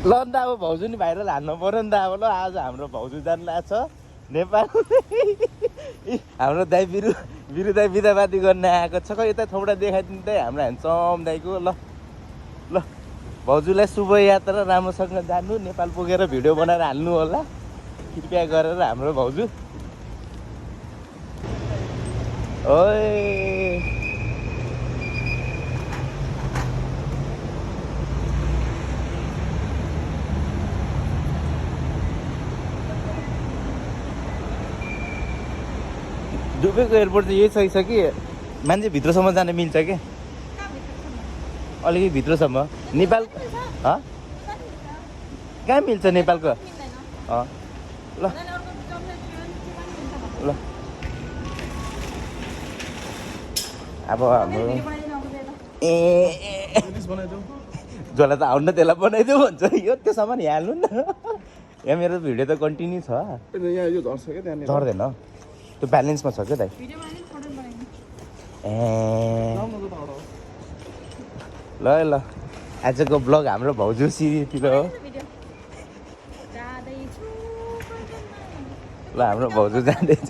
ल नि त अब भाउजू नि भाइरल हान्नु पर्यो नि त अब ल आज हाम्रो भाउजू जानु लाग्छ नेपाल हाम्रो दाइ बिरु दाइ बिदाबादी गर्न आएको छ खै यता थोडा देखाइदिनु त हाम्रो ह्यान्डसम दाइको ल ल भाउजूलाई शुभ यात्रा राम्रोसँग जानु नेपाल पुगेर भिडियो बनाएर हाल्नु होला कृपया गरेर हाम्रो भाउजू ओए दुबईको एयरपोर्ट चाहिँ यही सही छ कि मान्छे भित्रसम्म जान मिल्छ क्या अलिकति भित्रसम्म नेपाल कहाँ मिल्छ नेपालको ल ल अब हाम्रो जसलाई त आउनु त्यसलाई बनाइदेऊ भन्छ यो त्यो सामान यहाँ हाल्नु न यहाँ मेरो भिडियो त कन्टिन्यू छ झर्दैन त्यो ब्यालेन्समा छ क्या दाइ ल ल आजको ब्लग हाम्रो भाउजू सिरीतिर हो ल हाम्रो भाउजू जाँदैछ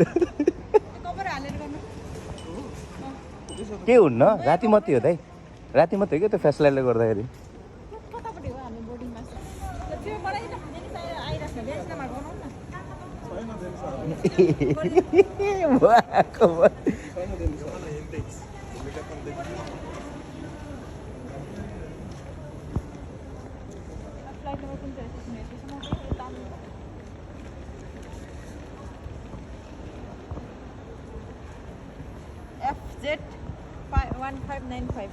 के हुन्न राति मात्रै हो दाइ राति मात्रै हो क्या त्यो फ्यासलाइटले गर्दाखेरि FZ 1595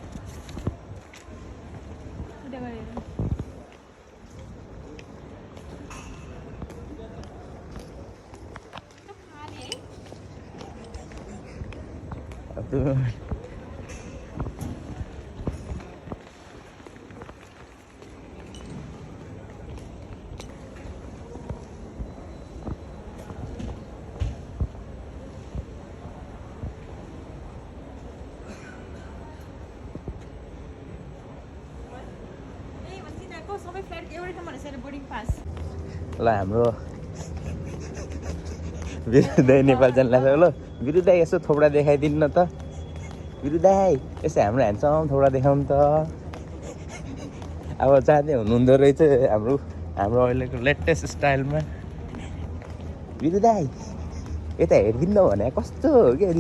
ल हाम्रो बिरुदाई नेपाल जानु लाग्छ ल बिरुदाई यसो थोडा देखाइदिनु न त बिरुदाई यसो हाम्रो ह्यान्डसम थोडा देखाउनु त अब जाँदै हुनुहुँदो रहेछ हाम्रो अहिलेको लेटेस्ट स्टाइलमा बिरुदाई यता हेरिदिनु न भने कस्तो हो क्या